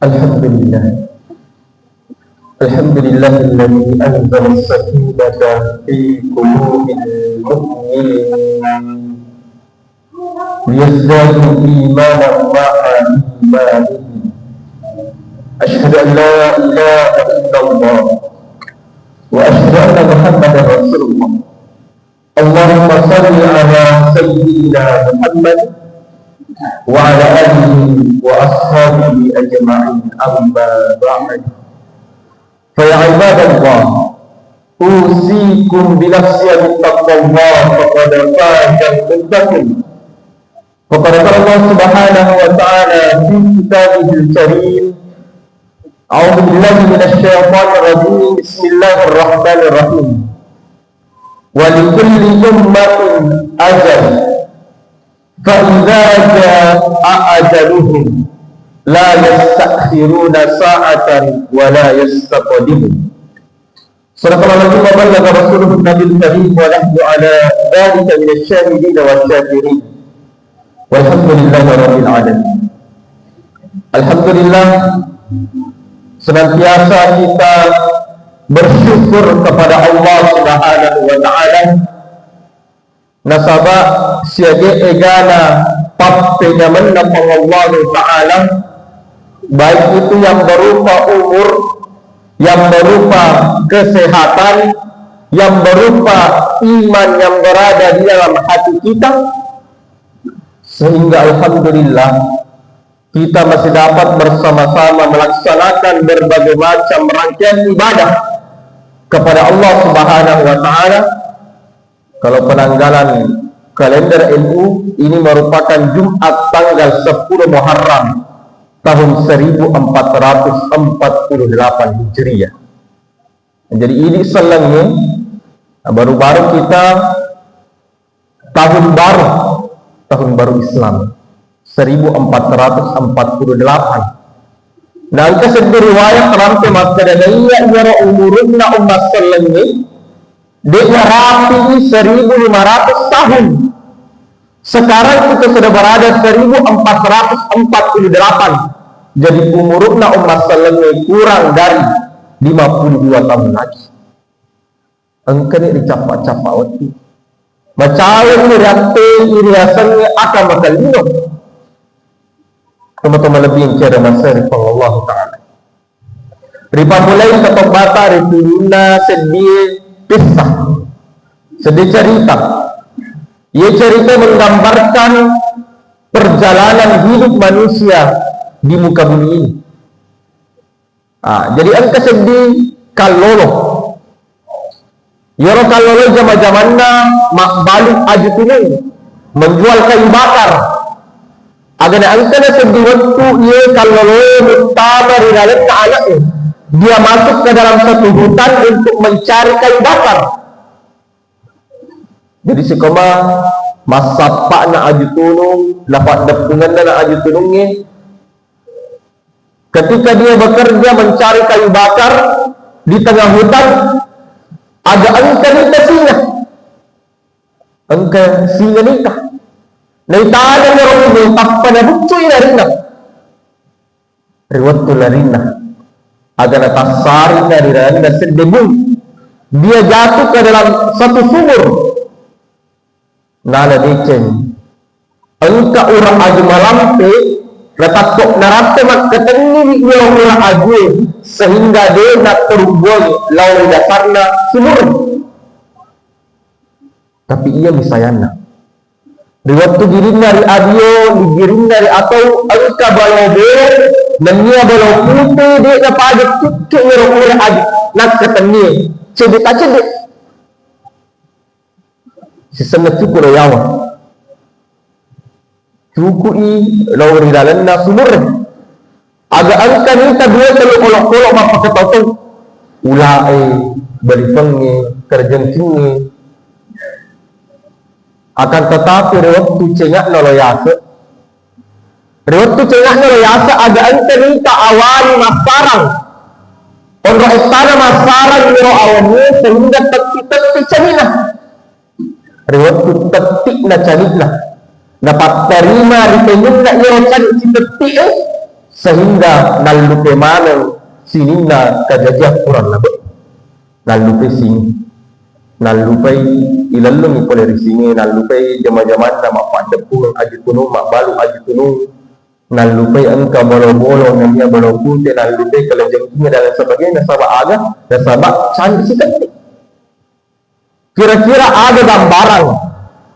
Alhamdulillah. Alhamdulillah alladzi anzala as-sakinata fi qulubil mu'minin liyazdadu imanan ma'a imanihim. Asyhadu an la ilaha illallah wa asyhadu anna Muhammadar Rasulullah. Allahumma shalli ala sayyidina Muhammad wa ala alihi wa ashabihi ajma'in, amma ba'd. Fa ya ibadallah, usikum bi nafsi bittaqwallah faqad fazal muttaqin. Faqad qala Allah subhanahu wa ta'ala fi kitabihil karim, a'udzu billahi minasy syaithanir rajim, bismillahir rahmanir rahim. Wa likulli ummatin ajal, fa idza jaa ajaluhum la yastakhiruna sa'atan wa la yastaqdimun. Sadaqallahu wa ballagha rasuluhu nabiyul karim wa nahnu ala dhalika minasy syahidin wa syakirin. Walhamdulillahi rabbil alamin. Alhamdulillah, senantiasa kita bersyukur kepada Allah Subhanahu wa ta'ala. Nasabah siaga egana pappenya menapa Allah ta'ala, baik itu yang berupa umur, yang berupa kesehatan, yang berupa iman yang berada di dalam hati kita, sehingga alhamdulillah kita masih dapat bersama-sama melaksanakan berbagai macam rangkaian ibadah kepada Allah Subhanahu wa ta'ala. Kalau penanggalan kalender NU ini merupakan Jumat tanggal 10 Muharram tahun 1448 Hijriah. Jadi ini selengnya baru-baru kita tahun baru Islam 1448. Nah, angka riwayat rampe makadaniya yara umurunna ummat selengnya dia rapi 1500 tahun. Sekarang kita sudah berada 1448. Jadi umurna umat selengnya kurang dari 52 tahun lagi. Engkau ni dicapak-capak waktu. Macam ni rante iriasannya akan bakal minum. Teman-teman lebih yang kira masa ripang Allah Ta'ala. Ripang mulai ketok bata ripuluna sedih kisah, sedih cerita. Ia cerita menggambarkan perjalanan hidup manusia di muka bumi ini. Jadi angka sedih kalolo. Yoro kalolo zaman-zamanna mak balik aju tunai menjual kayu bakar. Agar angka sedih waktu ia kalolo utama di dalam ke anaknya. Dia masuk ke dalam satu hutan untuk mencari kayu bakar. Jadi sekoma masapak nak aju tunung, dapat depungan nak aju tunungnya. Ketika dia bekerja mencari kayu bakar di tengah hutan, ada angka nikah singa. Angka singa nikah. Naitana orang ini tak pada bucuy larina. Riwat tu larina. Agar tasari dari randa sedebung, dia jatuh ke dalam satu sumur. Nala dicen, engkau orang aju malampe, letak kok narate mak ketengi dia orang aju, sehingga dia nak terubuh lawan dasarnya sumur. Tapi ia misayana. Di waktu giring dari adio, digiring dari atau engkau balobe, dan dia balau putih dia dapat ada tutup orang aju nak ketengi, cedek tak cedek. Sesengat cukup rayawan. Cukui lawan di dalam nak sumur. Agak angka ni tak dua kalau kolok-kolok apa kata tu. Ulai beri pengi kerjengkingi. Akan tetapi waktu cengak noloyasa. Waktu cengak noloyasa agak angka ni tak awali masarang. Orang istana masarang niro awalnya sehingga tepi-tepi cenina. Waktu tetik na canit lah. Dapat terima di penyum nak niro canit si tetik sehingga nalupe mana sinina kajajah kurang labet nalupe sini nalupe ilalung ipole risini nalupe jama-jaman nama pandepul aji tunu mak balu aji tunu nalupe engka bolo-bolo namanya bolo putih nalupe kelejengnya dan sebagainya sabak aga dan sabak cantik sikit. Kira-kira ada gambaran,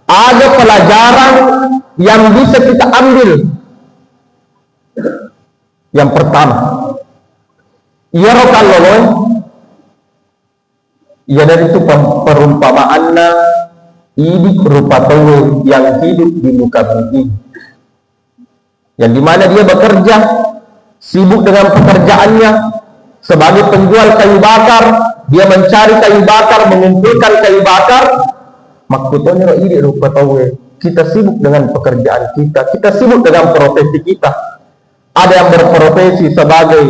ada pelajaran yang bisa kita ambil. Yang pertama, ia rokaloloy, ia dari itu perumpamaanna ini rupa tawe yang hidup di muka bumi, yang dimana dia bekerja, sibuk dengan pekerjaannya sebagai penjual kayu bakar, dia mencari kayu bakar, mengumpulkan kayu bakar. Maksudnya ini rupa tawe kita sibuk dengan pekerjaan kita sibuk dengan profesi kita. Ada yang berprofesi sebagai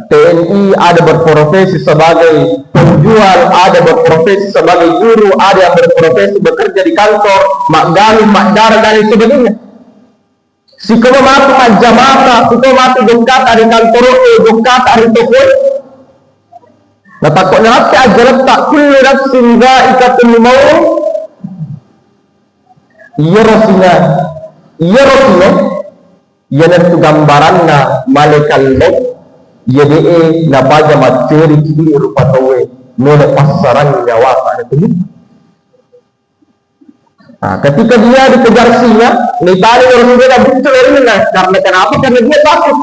TNI, ada berprofesi sebagai penjual, ada berprofesi sebagai guru, ada yang berprofesi bekerja di kantor, mak gali, mak darah dan sebagainya. Si kau mati majamata, si kau mati dongkat ada kantor, dongkat ada toko. Nah takutnya hati aja letak kullu nafsin dha'iqatul maut. Iya Rasulullah, ia nanti gambaranna malaikat maut ia dee nabaja materi kiri rupa tawe nole pasaran nyawa ada tu. Nah, ketika dia dikejar singa, nitali Rasulullah betul larinya karena kenapa? Karena dia takut.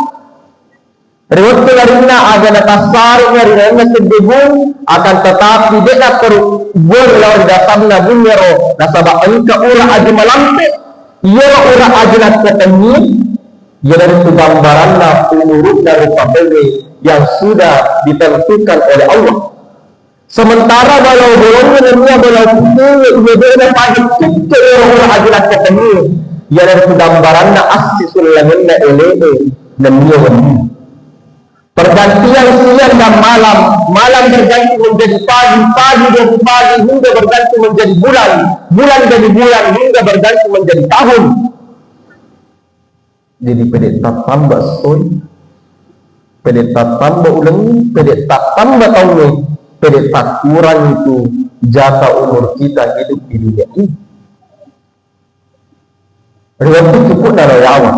Riwayat larinya ada nakasarnya rinana sedebung akan tetapi dia nak terbur lawan dasarnya bunyero nasabak engka ura aja malampe ia ura aja nak ketemu. Ia dari itu gambaranna umurut dari pabeli yang sudah ditentukan oleh Allah. Sementara balau bolongnya namanya balau putih ia beda pada kita orang ajalah ketemu. Ia dari itu gambaranna asisul laminna elebe dan dia pergantian siang dan malam, malam berganti menjadi pagi, pagi jadi pagi hingga berganti menjadi bulan, bulan jadi bulan hingga berganti menjadi tahun. Jadi pedek tak tambah soy, pedek tak tambah ulang, pedek tak tambah tahun, pedek tak kurang itu jatah umur kita hidup di dunia ini. Riwayat itu pun narayawan.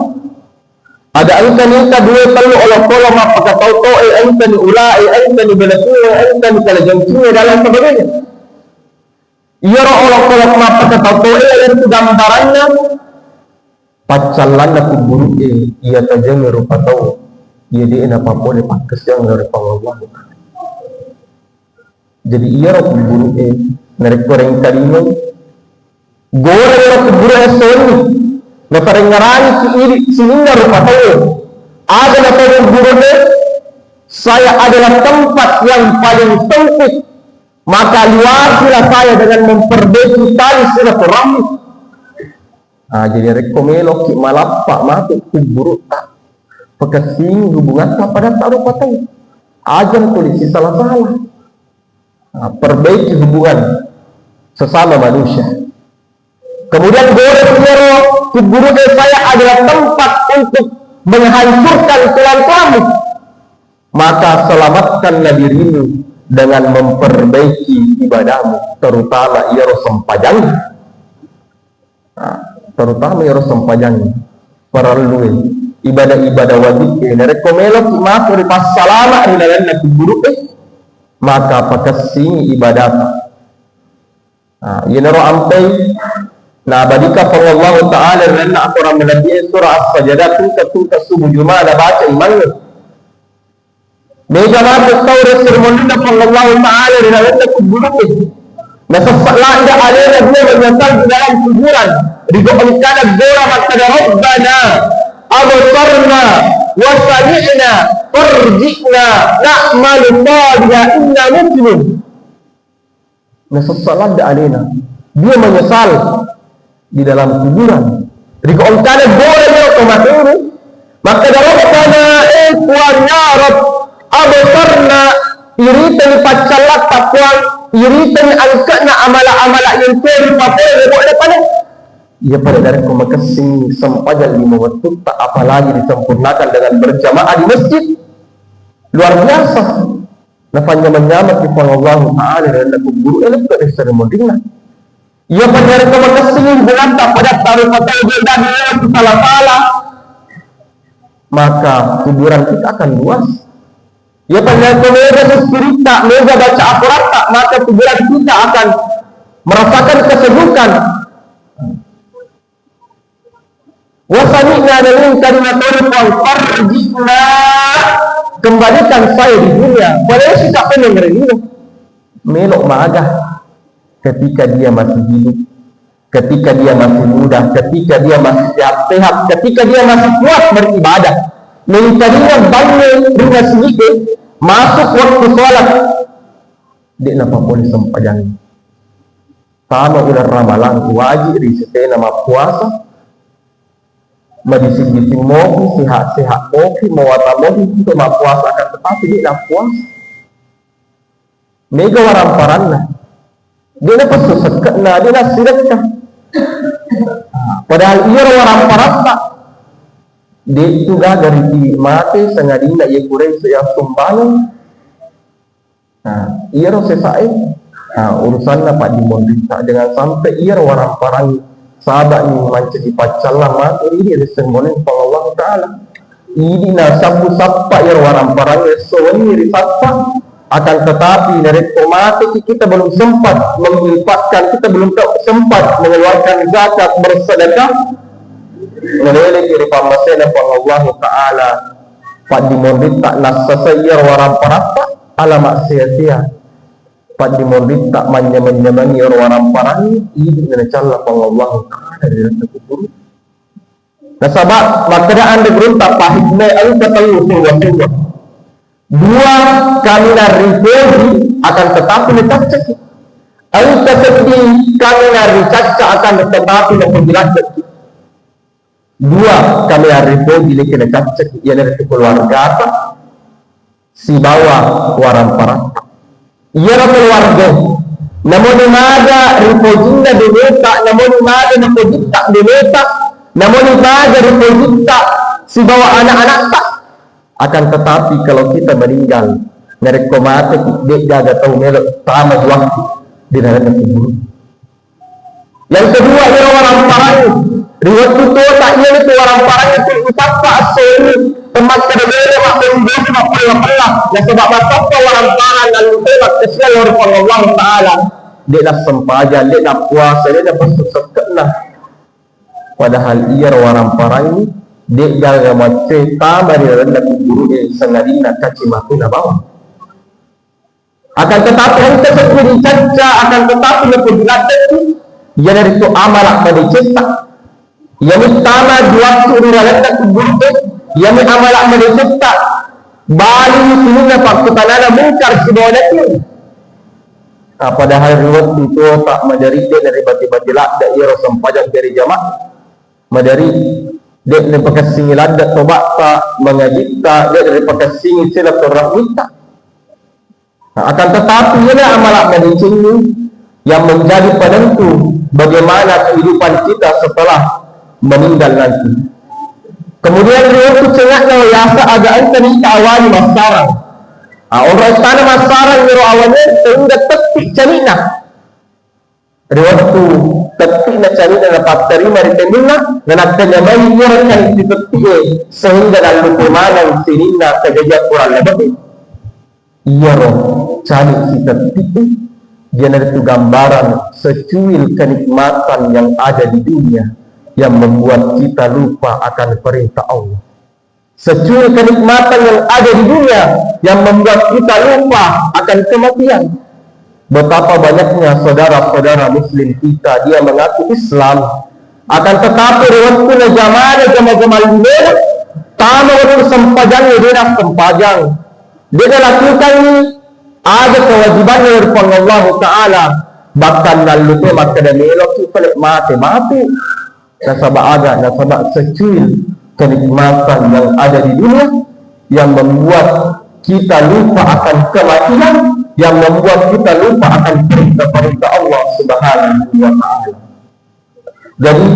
Ada angka dua telu Allah kolom apa kata tahu angka ni ulai angka ni belaku angka ni kalau jangkau dalam sebagainya. Ia Allah kolom apa kata tahu yang itu gambarannya. Pacalan aku buruk ia tajam rupa tahu ia dia apa boleh pakas yang dari Allah. Jadi ia aku buruk narik koreng tadinya goreng aku buruk esoni nafareng ngarani si iri sinina rupa tahu ada nafareng buruk saya adalah tempat yang paling sempit maka luasilah saya dengan memperbaiki tali silaturahmi. Jadi rekomelo ki malapa mati kuburu tak pekasing hubungan pada taruh patang ajan polisi salah-salah. Perbaiki hubungan sesama manusia. Kemudian gore kuburu saya adalah tempat untuk menghancurkan tulang-tulangmu. Maka selamatkanlah dirimu dengan memperbaiki ibadahmu, terutama ia sempajang. Terutama ia sempajang perlu ibadah-ibadah wajib ini rekomelo maka pas salama di dalam nak buruk maka pakasing ibadah. Ia naro ampai na badika Allah taala dan aku orang menabi surah as-sajdah tu subuh jumaah ada baca iman. Meja tahu sermon Allah taala di dalam nak buruk. Masa landa ada dia menyesal di dalam kuburan. Ridho kana gora makna rabbana absarna wa sami'na farji'na na'mal salihan inna muslimun. Nasallallahu alaina dia menyesal di dalam kuburan. Ridho kana gora dia otomatis maka rabbana kuarnya rabb absarna iritan pacalat takwa iritan angkana amala-amala yang terpakai buat depan. ia pada dari kumakasing sempajan 5 waktu, tak apalagi disempurnakan dengan berjamaah di masjid. Luar biasa. Nafanya menyamat di Allah Ta'ala dan laku guru elok dari seremoninya. Ia pada dari kumakasing bulan tak pada taruh patah dan salah-salah, maka kuburan kita akan luas. Ia pada dari meja spirita, meja baca Al-Quran tak, maka kuburan kita akan merasakan kesejukan. Wasami'na dalil kalimatul farjina, kembalikan saya di dunia. Padahal si tak pengen ngerinya melok magah ketika dia masih hidup, ketika dia masih muda, ketika dia masih sehat, ketika dia masih kuat beribadah. Mengitarinya bangun dengan sedikit, masuk waktu sholat, dia napa boleh sempajang. Sama ular ramalan wajib risetnya nama puasa, madising-dising moki, sehat-sehat moki, mewata moki untuk mak puasa akan, tetapi dia nak puasa. Mega waran lah. Dia nak susah kena, dia nak sirakah. Padahal ia waran paran tak. Dia itu dah dari mati sengadina ia kurang saya sumbangan. Ia sesai. Urusan dapat dimondita dengan sampai ia waran paran sahabat ni macam di pacal lama ini ada semboleh Allah Ta'ala. Ini nasabu sapa ia waran paran so ini risapa. Akan tetapi dari mati kita belum sempat menginfakkan, kita belum sempat mengeluarkan zakat bersedekah. Meneliti diri pamasena Allah Ta'ala Pak dimondit tak nasasayir waram parata alamak sia-sia. Pak dimondit tak manya-manyamangi waram parani ini menacalla Allah Ta'ala di dalam kubur. Nasabak makadaan di gerunta pahitna alu katayu sungguh-sungguh. Dua kami naripodi akan tetapi letacak. Alu kasedi kami naricacak akan tetapi letacak. Dua kami naripodi lekena cacak ia dari keluarga si bawa waram parata. Ia keluarga. Namun ada ripodinda dimeta, namun ada ripodinda dimeta, namun ada ripodinda si bawa anak-anak tak. Akan tetapi kalau kita meninggal dari komate dia jaga tahu melok sama waktu di dalam kubur. Yang kedua ialah orang parang. Riwayat itu tak ia itu orang parang itu utapa asal tempat kedua makin dia makin pelah. Dan sebab apa orang parang lalu tolak kesian oleh Allah Ta'ala. Dia dah sempajan, dia dah puasa, dia dah bersusah kena. Padahal ia orang parang ini dia jaga macam tambah di dalam kubur dia sengadina kaci mati na bawah. Akan tetapi kita seperti caca, akan tetapi lebih dilatih itu ia dari itu amalak pada cetak. Ia utama dua turun dalam kubur itu ia amalak pada cetak. Bali sini nampak ketanana mungkar si bawah itu. Padahal riwayat itu tak menderita dari bati-bati lak dan ia rasa pajak dari jamaah. Madari dia daripada singi ladat tobat tak mengaji tak, dia daripada singi silaturahmi tak. Akan tetapi ia amalan medicine ini yang menjadi penentu bagaimana kehidupan kita setelah meninggal nanti. Kemudian dia itu cengatnya yasa agak enten awal masarang. Orang tanah masarang yang awalnya sehingga tetik canina. Riwayat itu tetik na canina dapat terima di temina dan akhirnya bayi yang ditetik sehingga dalam pemanang sehingga kejadian kurang lebih. Ia roh cari si tetik dia itu gambaran secuil kenikmatan yang ada di dunia yang membuat kita lupa akan perintah Allah. Secuil kenikmatan yang ada di dunia yang membuat kita lupa akan kematian. Betapa banyaknya saudara-saudara muslim kita dia mengaku Islam, akan tetapi waktu zaman dunia tamu waktu sempajang dia sempajang dia lakukan ada kewajiban dari Allah Ta'ala bahkan lalu tu maka dan elok tu pelik mati nasabak secuil kenikmatan yang ada di dunia yang membuat kita lupa akan kematian, yang membuat kita lupa akan perintah Allah Subhanahu wa Ta'ala. Jadi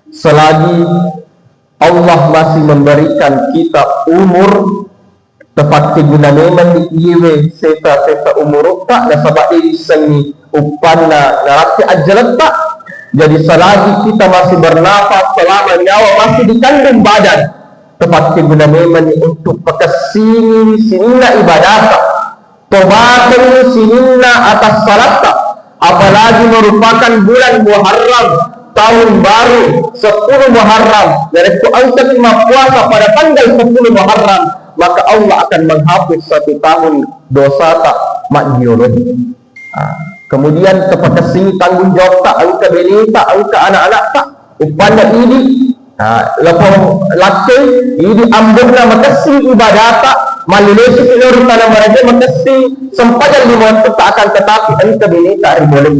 selagi Allah masih memberikan kita umur, tepat guna memang iwe seta umur tak nasabak ini seni upana narati ajaran tak. Jadi selagi kita masih bernafas, selama nyawa masih di kandung badan, tepat guna memang untuk pekesini sinina ibadah tak, tobatkan sinina atas salat tak. Apalagi merupakan bulan Muharram, tahun baru 10 Muharram, dari itu angka 5 puasa pada tanggal 10 Muharram, maka Allah akan menghapus 1 tahun dosa tak maknyurun. Kemudian kepada sini tanggung jawab tak, angka benita, angka anak-anak tak, upanda ini lepas lakai ini ambunna makasih ibadah tak, malilesi kilor tanah mereka makasih sempadan lima tak akan tetapi angka benita boleh.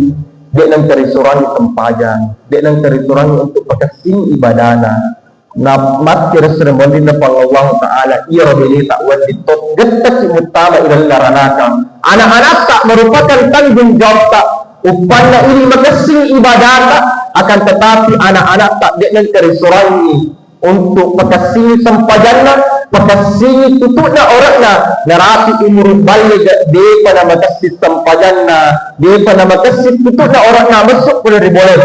Dia nang terisurangi tempajan, dia nang terisurangi untuk pakasing ibadana. Na matkir seremoni na Allah Taala iya beli tak wajib tot getak utama ilal laranaka. Anak-anak tak merupakan tanggung jawab tak upana ini makasing ibadana, akan tetapi anak-anak tak dia nang terisurangi untuk pakasing sempajanna, pakasing tutupna orangna narati umur balik dia pada makasih sempajanna, dia pada makasih tutupna orangna masuk boleh boleh.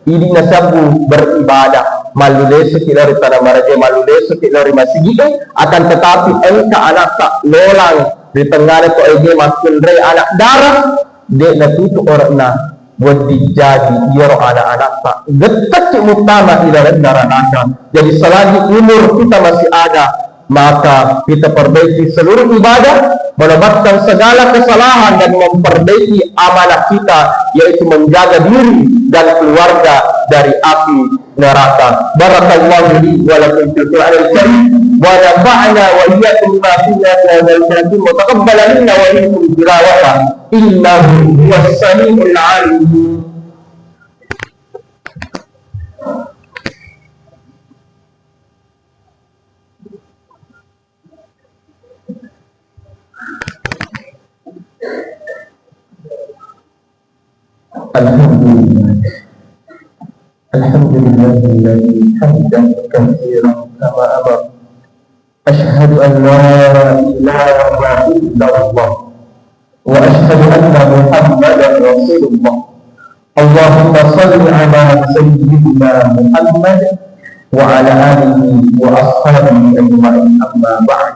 Ini nasabu beribadah malule sekilari tanah maraja malule sekilari masjid akan tetapi engka anak tak lolang di tengah itu ege makin re anak darah dia natutu orangna buat dijadi biar anak-anak tak getak utama ilaran naranaka. Jadi selagi umur kita masih ada, maka kita perbaiki seluruh ibadah, menobatkan segala kesalahan dan memperbaiki amanah kita, yaitu menjaga diri dan keluarga dari api neraka. Barakallahu li wa lakum fil Qur'anil Karim wa nafa'ana wa iyyakum bima fihi min al-ayati wa taqabbala minna wa minkum tilawata innahu huwas samiul 'alim. Alhamdulillah alladhi hamdan katsiran kama amar. Ashhadu an la ilaha illallah wa ashhadu anna Muhammadan Rasulullah. Allahumma salli ala sayyidina Muhammad wa ala alihi wa ashabihi ajma'in, amma ba'd.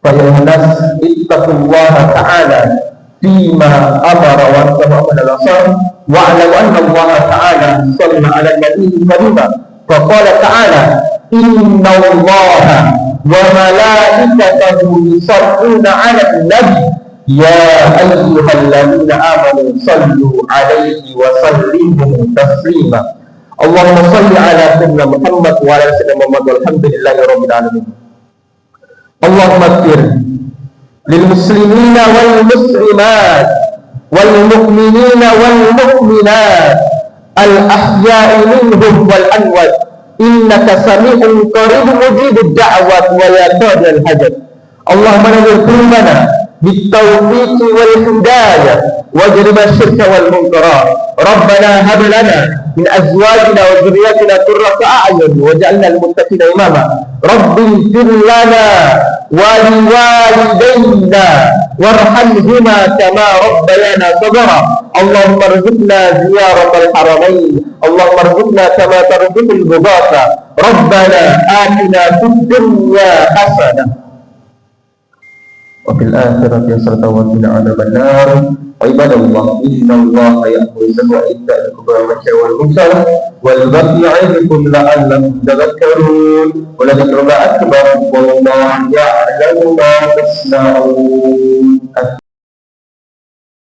Fa ya nas ittaqullaha ta'ala فيما أمر وانتهى من الأصابع واعلم أن الله تعالى صلى على النبي الكريم فقال تعالى إن الله وملائكته يصلون على النبي يا أيها الذين آمنوا صلوا عليه وسلموا تسليما. اللهم صل على سيدنا محمد وعلى سيدنا محمد والحمد لله رب العالمين. اللهم اغفر للمسلمين والمسلمات والمؤمنين والمؤمنات الأحياء منهم والأموات إنك سميع قريب مجيب الدعوات ويا قاضي الحاجات. اللهم نور قلوبنا بالتوفيق والهداية واجرب الشرك والمنكرات. ربنا هب لنا من أزواجنا وذرياتنا قرة أعين واجعلنا للمتقين إماما. رب اغفر لنا ولوالدينا وارحمهما كما ربيانا صغرا. اللهم ارزقنا زيارة الحرمين. اللهم ارزقنا كما ترزق البغاة. ربنا آتنا في الدنيا حسنة وفي الآخرة حسنة وقنا عذاب النار. عباد الله إن الله يأمر بالإيتاء القربى والمنكر والبغي يعظكم لعلكم تذكرون ولذكر الله أكبر والله يعلم ما تصنعون.